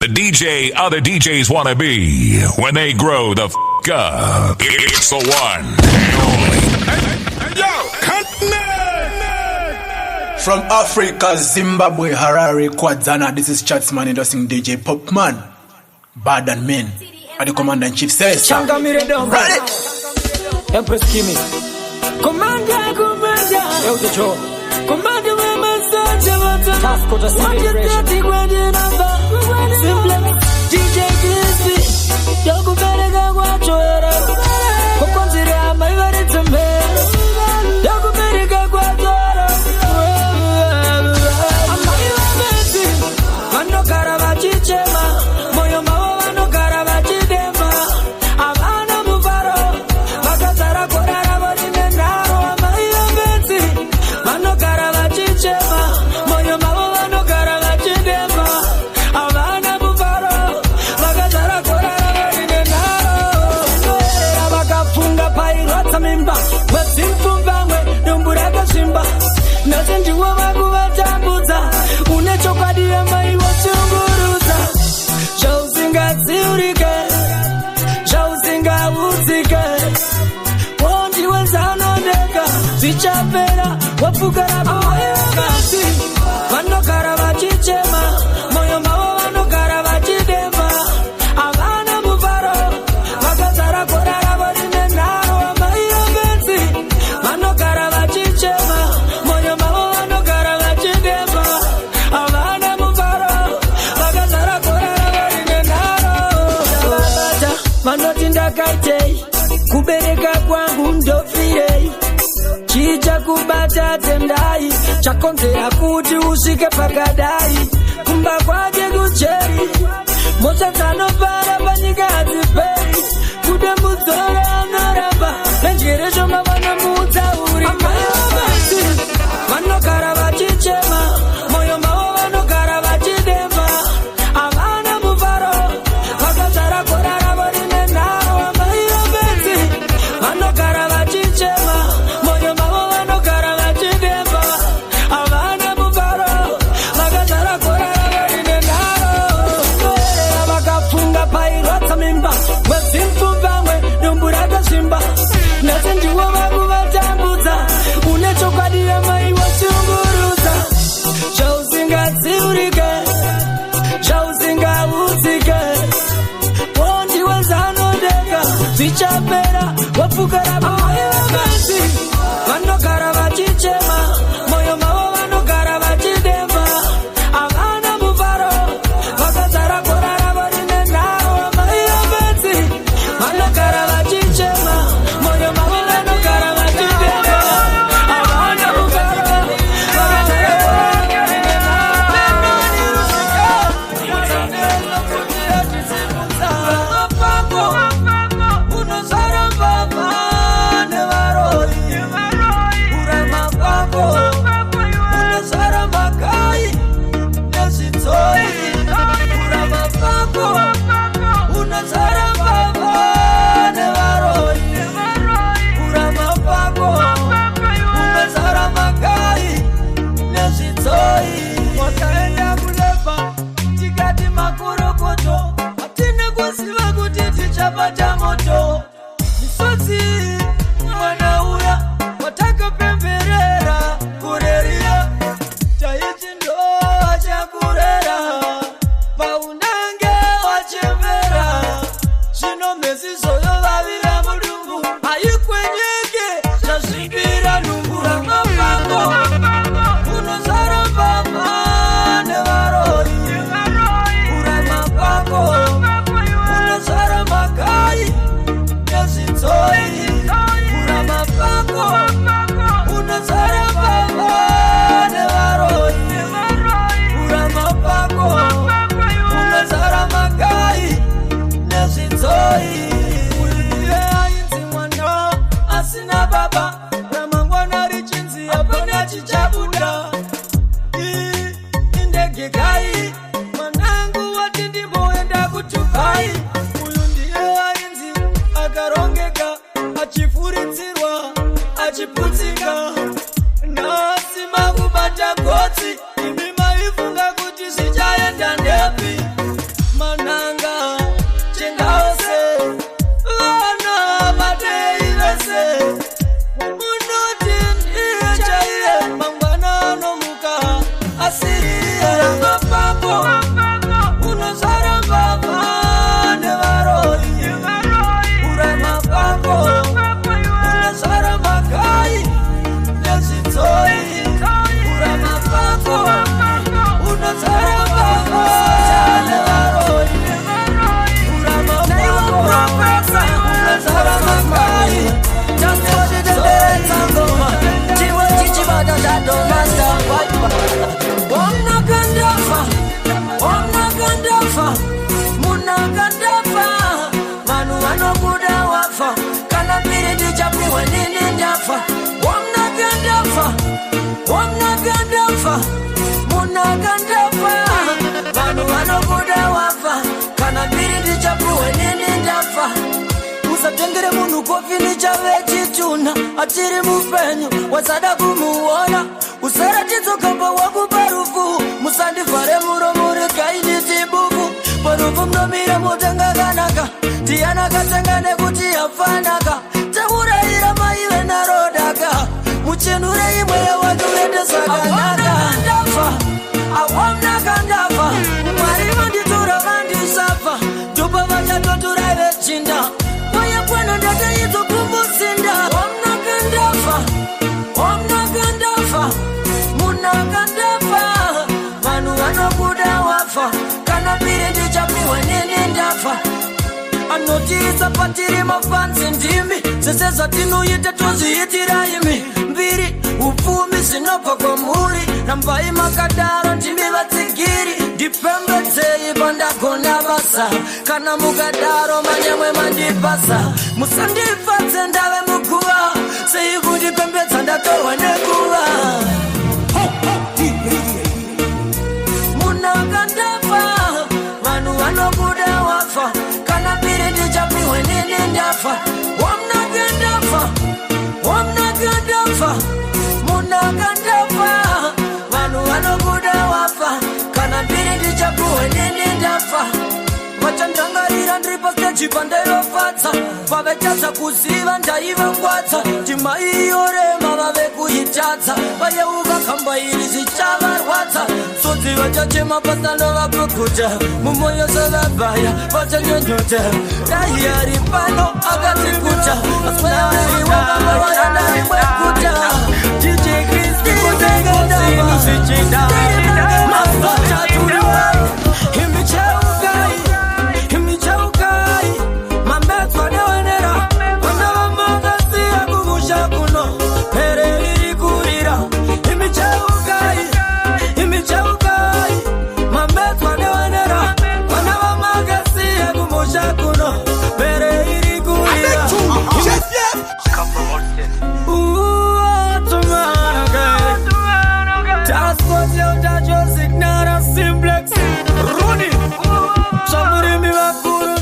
The DJ other DJs wanna be when they grow the up. It's the one and only. From Africa, Zimbabwe, Harare, Kwadzana, this is Chatsman endorsing DJ Popman. Bad and Men. And the Commander-in-Chief says, run it! Empress Kimi. Commander. Yo, the show. Commander, task order celebration. DJ Crispy. Yo, go better go watch it. Consider my very to me. Yo, go better go watch it. Mano Caravaggio Chema, Moyo Mano Caravaggio Dema, Avana Muvaro, Magatara Corara Naro, Maria Benzi, Mano Caravaggio Chema, Moyo Mano Caravaggio Dema, Avana Muvaro, Magatara Corara Naro, Abakafunga Pairota Mimba, Masimfumba, Dumburaga Simba, nothing to Wamaguva Tambuza, Unechopadia Mai. Shauzinga Zurike, Shauzinga Uzike, Wondi Wenzano Deka, Zichapera, Wapukara Boyakasi, Mano Caravaggio Chema, Moyo Mano Caravaggio Dema, Avana Muvaro, Magatara Corara Naro, Maria Benzi, Mano Caravaggio Chema, Moyo Mano Caravaggio Dema, Avana Muvaro, Magatara Manotinda kaite, kubereka kwangu ndofire. Chicha kubata tendai, chakonzera kuti usike pakadai. Kumba kwaje kucheri, mocha tano para panyika adziperi. Kude muzora anoramba, nenjere shoma vana mutsauri. Amayabasi, Mano Caravaggio Chema, Moyo Mano Caravaggio Dema, Avana Muvaro, Magatara Corara Naro, Maria Benzi, Mano Caravaggio Chema, Moyo Mano Caravaggio Dema, Avana Muvaro, Magatara Corara Naro, Abakafunga Pairota Mimba, Wesimfumba, Dumburaga Simba, nothing to Wamaguva Tambuza, Unechopadia Mai Wachunguruza, Shauzinga Zurike, Shauzinga Uzike, Wondi Wenzano Deka, Zichapera, Wapukara Boyakasi, Mano Caravaggio Chema, Moyo Mano Caravaggio Dema, Avana Muvaro, Magatara Corara Naro, Maria Benzi, Mano Caravaggio Chema, Moyo Mano Caravaggio Dema, Avana Muvaro, Magatara Corara kana piri ndichapiwa nini ndafa wamnakandafa munakandafa vanhu vanobuda wafa kana piri ndichapiwa nini ndafa usatengere munhu kofi nichave chituna atiri mupenyu wasada kumuona usaratidza kamba wakupa rufu musandivhare muromo regai nditibuku parufu mnomira motenga kanaka tiyanakatenga nekuti yafanaka taurayira maive narodaka muchenure imwe yawanuendezvakanaka awamnakandafa mwari vanditora vandisafa ndopa vachatotura vechinda wayakwana ndataidzokumbusinda wamnakandafa munakandafa vanhu vanobuda wafa kana piri ndichapiwa nini ndafa anotiisa patiri mafanzi ndimi sese zvatinoita tozviitira imi mbiri upfumi zvinobva kwamuri rambai makadaro ndimi vatsigiri ndipembedzei pandagona basa kana mukadaro manyamwe mandipasa musandifadze ndave muguva sei kundipembedza ndatorwa nekuva munakandafa vanhu vanobuda wafa kana piri ndichapiwe nini ndafa wamnakandafa munakandafa vanhu vanobuda wafa kana piri ndichapiwe nini ndafa vachandrangarira ndiri pasteji pandaivafadza vavechadza kuziva ndaivangwadza timaiyorema vave kuitadza vayeuka kamba iri zvichavarwadza sodzi vachachema pasandovapfukuta mumoyo sevabhaya vachanyonyota dai ari pano akatikuta asinaaiwaaaaimwekuta DJ Kristi kutengedaaichida masotaturiwa imichaukai mametswa newenera vanavamagasiya kumusha kuno here iri kurira imichaukai mametswa newenera vanavamagasiya kumusha kuno here iri kurira Simplex Rooney Samurimi wakuru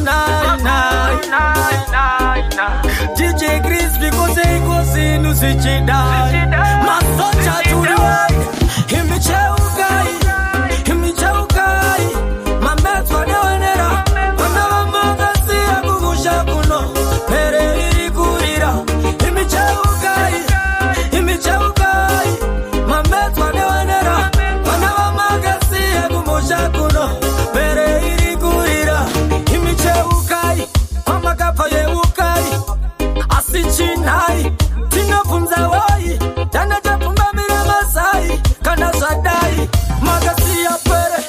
DJ Chris because he goes in to switch it down Masocha to the way Himichaukai Mamet for the winner Wanava magasi ya kumusha kuno Pere iri kurira Himichaukai Mamet for the winner Wanava magasi ya kumusha kuno Pere iri kurira Himichaukai Wamakapa yeukai Asichinai Tinapumza wai Tana tapumba mira masai Kana zadai Magasi ya pere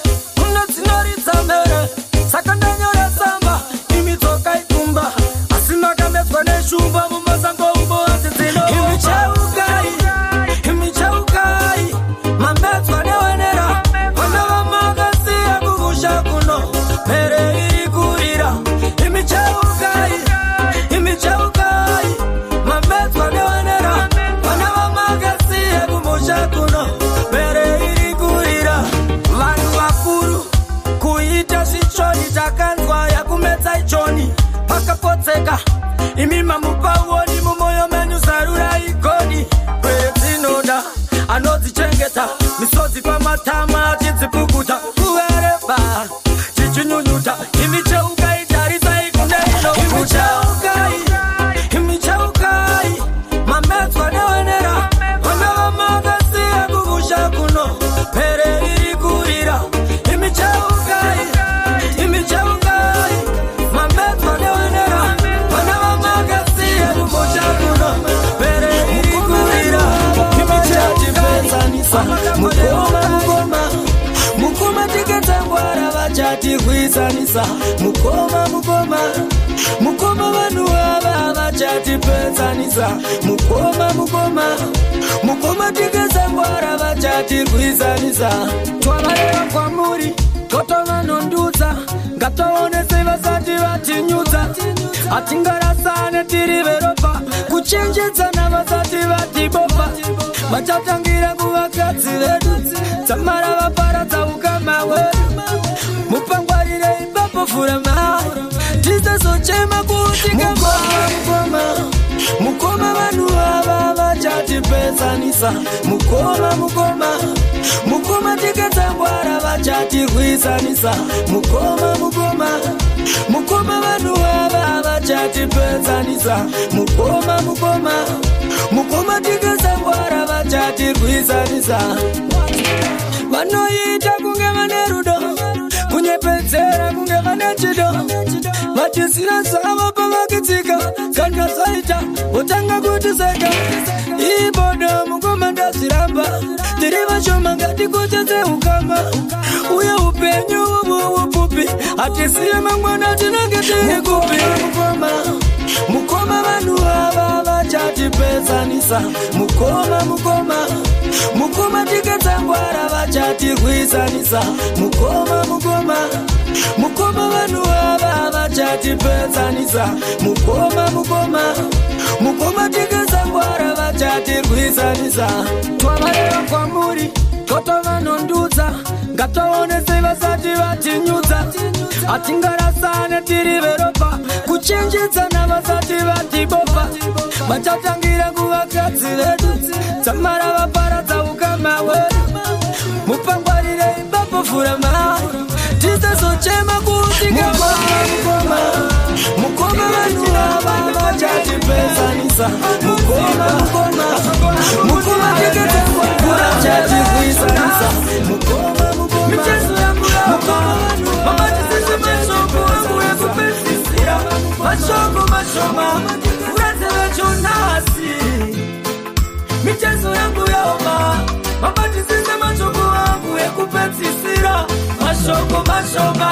Unatinarita mere Sakandanyora samba Imitoka ikumba Asimaka mefane shumba Mumazango umbo antitino Himichaukai Mamefane wenera Wanava magasi ya kumusha kuno Mere iri kurira Himichaukai Mamefane wenera Wanava magasi ya kumusha kuno Mere iri kurira Vanhu vakuru kuita zvichoni takanzwa yakumetsa ichoni pakapotseka imi mamupauoni mumoyo menyu zarura igoni kwere dzinoda anodzichengeta misodzi pamatama achidzipukuta kuvereba chichinyunyuta imicheukai tarisai kuneino imicheukai mametswa newenera vanava magasi ekumusha kuno pere iri kurira imicheukai mametswa newenera vanava magasi ekumusha kuno pere iri kurira imicheukai mukoma tikatangwara vachatihwisanisa mukoma vanhu ava vachatipedzanisa mukoma tikatangwara vachatirwisanisa twavareva kwamuri totovanondudza ngatoone sei vasati vatinyudza hatingarasane tiri veropa kuchenjedza navasati vatibopa vachatangira kuvakadzi vedu tamara vaparadza ukama hwedu mupangwarire ipapo furama tisazochema kuti mukoma vanhu ava vachatipezanisa mukoma tikadzangwara vachatirwisanisa mukoma vanhu ava vachatipezanisa mukoma tikadzangwara vachatirwisanisa vanoita kunge vane rudo kunyepedzera kunge vane chido vatisira zavo pavakitsika kana zaita utanga kuti seka ibodo mukoma ndazviramba tiri vashoma ngatikuchedze ukama uye upenyu upfupi hatisiye mangwana tinenge tiri kupi mukoma vanhu ava vachatipezanisa mukoma tikadzangwara vachatirwisanisa mukoma vanhu ava vachatipezanisa mukoma tikadzangwara vachatirwisanisa twavareva kwamuri kotovanondudza ngatoonese vasati vatinyudza hatingarasane tiri veropa kuchenjedza navasati vatibopa vachatangira kuvakadzi vedu tamara vaparadza ukama hwedu mupangwarire ipapo furama tisazochema kuti mukoma vanhu ava vachatipezanisa mukoma tikadzangwara vachatirwisanisa michezo yangu mama tisese mashoko angu ekupedzisira mashoko mashoma uradze vechonasi michezo yangu yaoma mama tisese mashoko angu ekupedzisira mashoko mashoma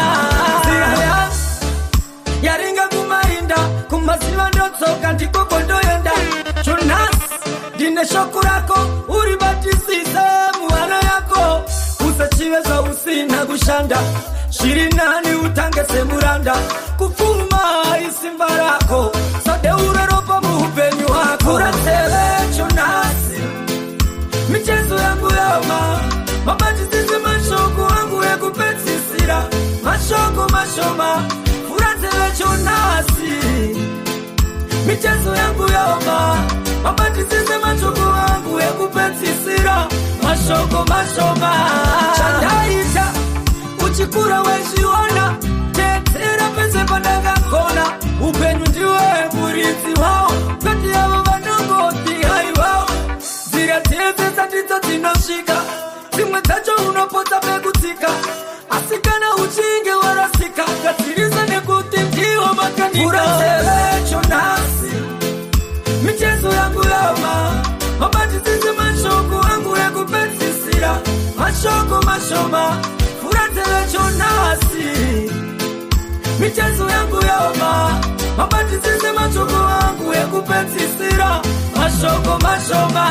yaringa kumarinda kumaziva ndotsoka ndikoko ndoenda Jonas ndine shoko rako uribatisise muhana yako usachiveza usina kushanda shiri nani utange semuranda kufuma isimba rako sadeura ropa muupenyu wako uratele Jonas michezo yangu yaoma mabatisise mashoko angu ekupedzisira mashoko mashoma uratele Jonas michezo yangu yaoma mabatisise mashoko angu ekupedzisira mashoko mashoma chandaita uchikura wechiona tetsera pese pandakakona upenyu ndiwe muridzi wavo kwete avo vanongoti hai vavo nzira dzese dzatidzo dzinosvika dzimwe dzacho unopotsa pekutsika asi kana uchinge warasika gadzirisa nekuti ndiwo makandikauratevechonasi michezo yangu yaoma mabatisise mashoko angu ekupedzisira mashoko mashoma uratevechonasi michezo yangu yaoma mabatisise mashoko angu ekupedzisira mashoko mashoma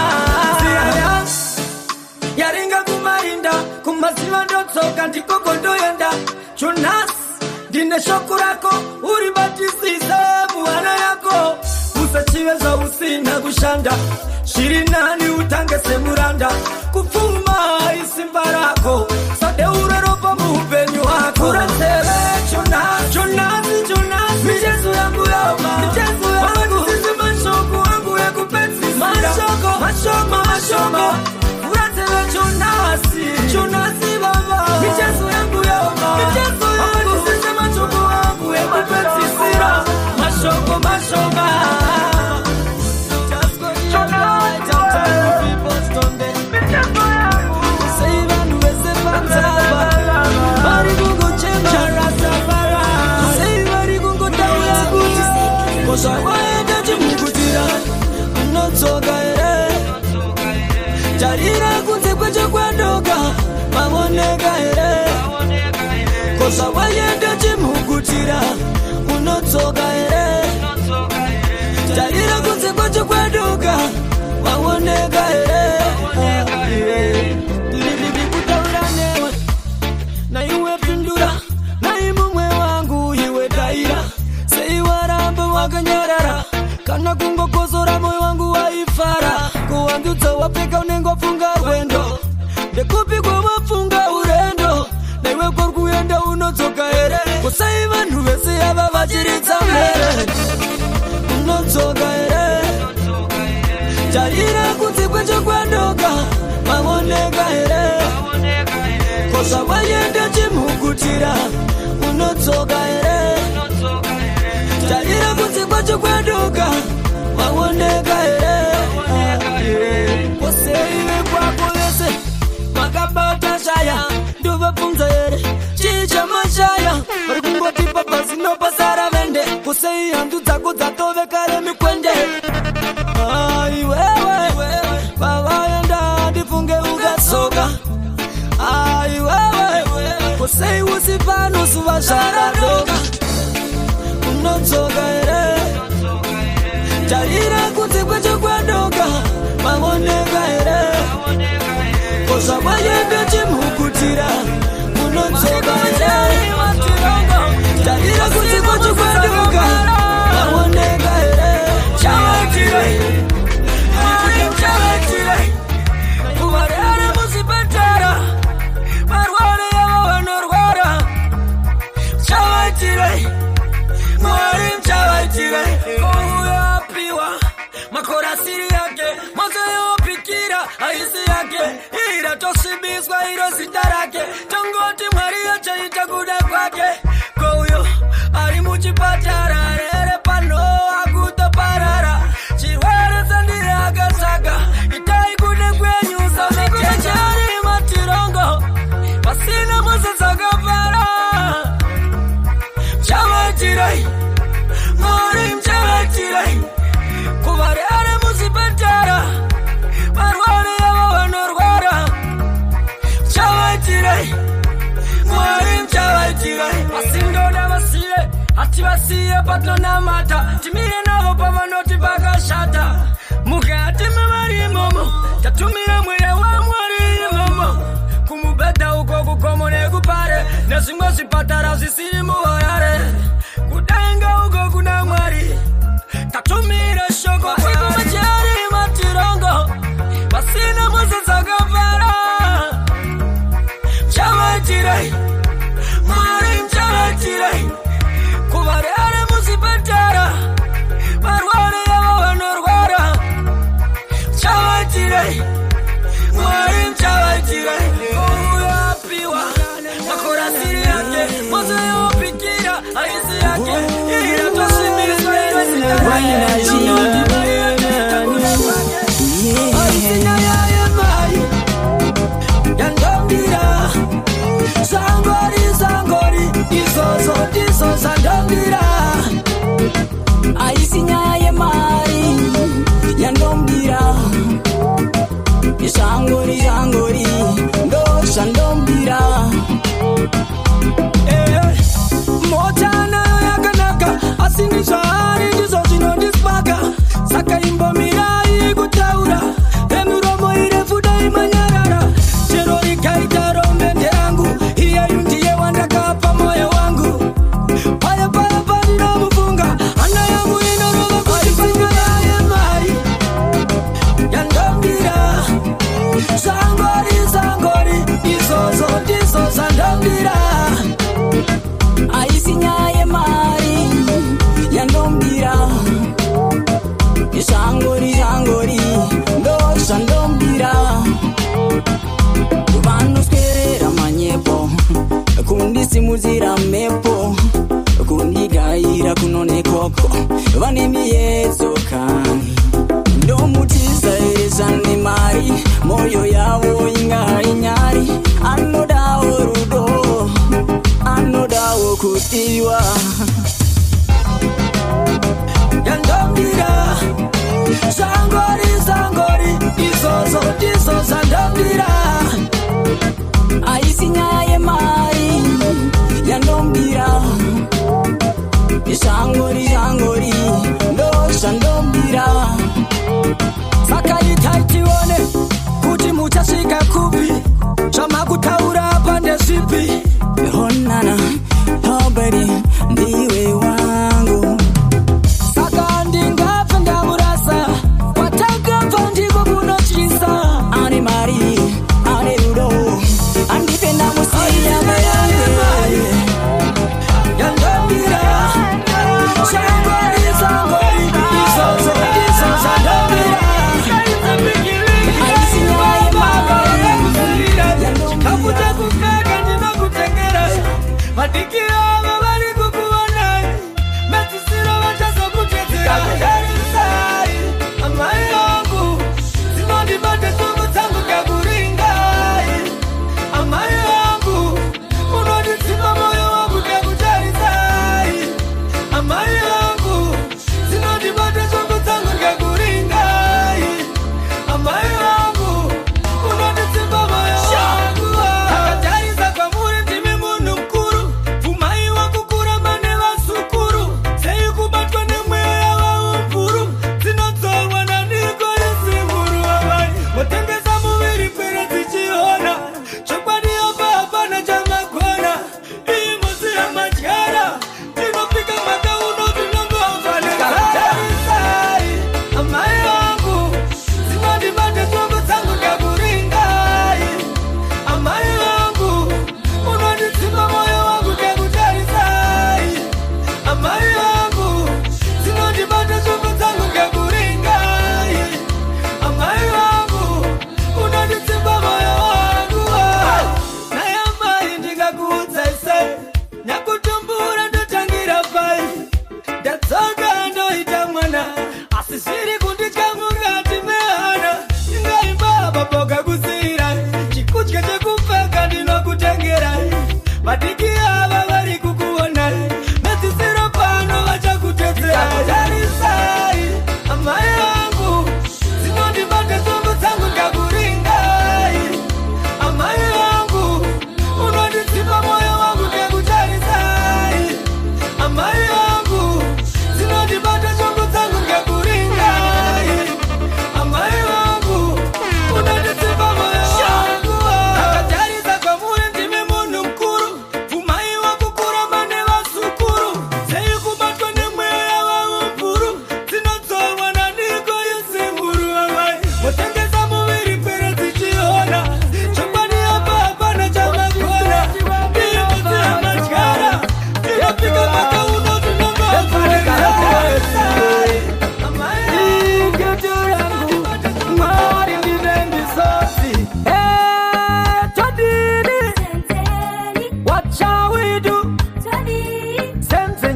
yaringa kumarinda kumaziva ndotsoka ndikoko ndoenda Jonas ndine shoko rako uribatisise muhana yako usachiveza usina kushanda shiri nani utange semuranda kufuma isimba rako sadeura ropa muupenyu wako uratele Jonas michezo yangu yaoma mabatisise mashoko angu ekupedzisira mashoma Jonas baba michezo yangu yaoma mabatisise mashoko angu ekupedzisira mashoko mashoma Kosawaenda chimukutira unotsoka ere tarira kunze kwecho kwadoka maoneka ere kosawaenda chimukutira unotsoka ere tarira kunze kwecho kwadoka maoneka ere kutaura newe na iwe pindura na imumwe wangu iwe taira sei waramba wakanyarara kana kungokozora moyo wandudza wapfeka unengofunga rwendo ndekupi kwamafunga urendo naiwe kwarikuenda unodzoka here kusai vanhu vese yava vachiridza mere unodzoka here tarira kunze kwechekwandoka maoneka here kosa vayenda chimhukutira unodzoka here tarira kunze kwechekwandoka maoneka here koseive kwako vese makabata shaya ndovabvunza here chii chamashaya vari kungotipa pasi nopasara vende kusei handu dzako dzatovekare mikwende aiwewe pavaenda ndifunge ukasoka aiwewe kusei usi pano suva zvaradoka unodzoka here tarira kunze kwechekwandoka maoneka here kosa vayenda chimhukutira unodzoka here tarira kunze kwechekwandoka maoneka here chavatire kuvarere muzvipatara varware yavo vanorwara chavatire mwari chavatire ouyapiwa makorasiri yake mozoyopikira haisi yake iratosvibiswa iro zita rake tongoti mwari yachaita kuda kwake kouyo ari muchipatara rere pano akutoparara chirwere sandiri akatsvaga itai kude kwenyu samechechari matirongo pasina mose dzakapara chavatirai mwari mchavatirai kuvarere muzvipatara varware yavo vanorwara chavatirai mwari mchavatirai asindoda vasiye hativasiye patonamata timire navo pavanoti pakashata mukati mevari imomo tatumira mweya wamwari imomo kumubhedha uko kugomo nekupare nezvimwe zvipatara zvisiri muharare kudenga uko kuna mwari tatumira shoko kwaimachari matirongo pasina mose dzakapara chavatirai mwari mchavatirai kuvarere muzvipatara varware yavo vanorwara chavatirai mwari mchavatirai ouyapiwa makorasiri yake mozoyopikira haisi yake iratosvibiswa aisina yaye mai yandombira zangori zangori izozo ndizo zandombira aisinya yemari yandombira zangori zangori ndo zandombira mota nayo yakanaka asini zvaari ndizvo zvinondismaka saka imbomirai kutaura vemiromo irefu dai manyarara chero rikaita rombe nderangu iyeyu ndiye wandakapa moyo wangu paya paya pandinomufunga hana yangu inorova kuchifunga yaye mai yandombira zangori zangori izozo ndizo zandombira aisinyaye mari yandombira zangori zangori ndo zandombira vanoswerera manyepo kundisimudzira mepo kundigaira kunonekoko vane miyedzo kani ndomutiza ere mari moyo yavo ingainyari anodawo rudo anodawo kudiwa yandombira zangori zangori izozo ndizo zandombira aisinyaye mari yandombira zangori zangori ndo zandombira saka itaitione kuti muchasvika kupi zvamakutaura pande zvipi honana hoberi ndiwe wangu saka ndingapfe ndamurasa kwatakabva ndiko kunochi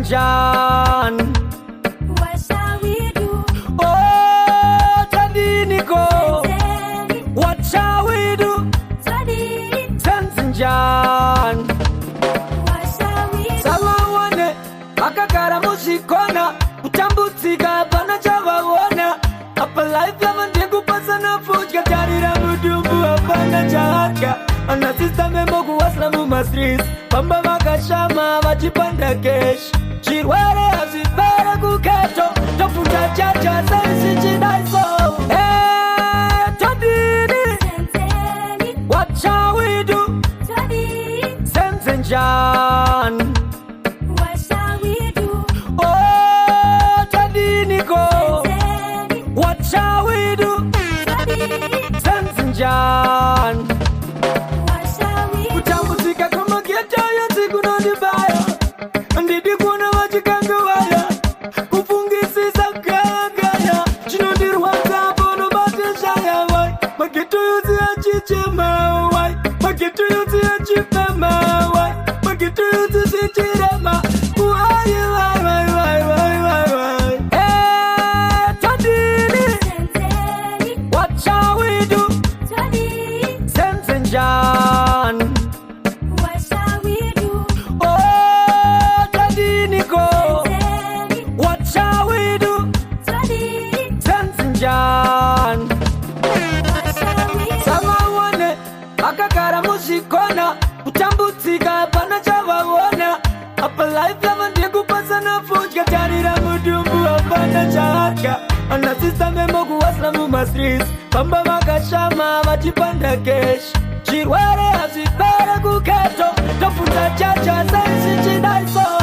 John. What shall we do? Oh, Tadiniko. What shall we do? Sense John. What shall we do? Sawaone, makakara mushikona, utambutika pana chawaona. Apa life lama ndiku pasana fuja, jarira mudumbu apana chahaka. Ana sister membo kuwasla mumastris, pamba makashama wachipanda kesh. Chirwere azipere kuketo, tofuta chacha sensi chidaiso. Tadini, what shall we do? Sense John. What shall we do? Oh, Tadiniko. What shall we do? Sense John. What shall we do? Utambuzika kama kieta ya siku na nibaya. Ndidi kuna wachikanga waya. Kufungisi za kaya. Chino dirwata bono batishaya wai. Makitu yuzi ya chichima wai. Makitu yuzi ya chipema wai. Makitu yuzi sichirema. Wai. Tadini. What shall we do? Sense John. What shall we do? Oh, Tadiniko. What shall we do? Sense John. What shall we do? Sawaone, makakara mushikona, utambutika pana chawaona. Apa life lama ndiku pasana fuja, jarira mudumbu apana chahaka. Ana sister membo kuwasla mumastris, pamba makashama wachipanda kesh. Chirwere azipere kuketo, tofuta chacha sensi chidaiso.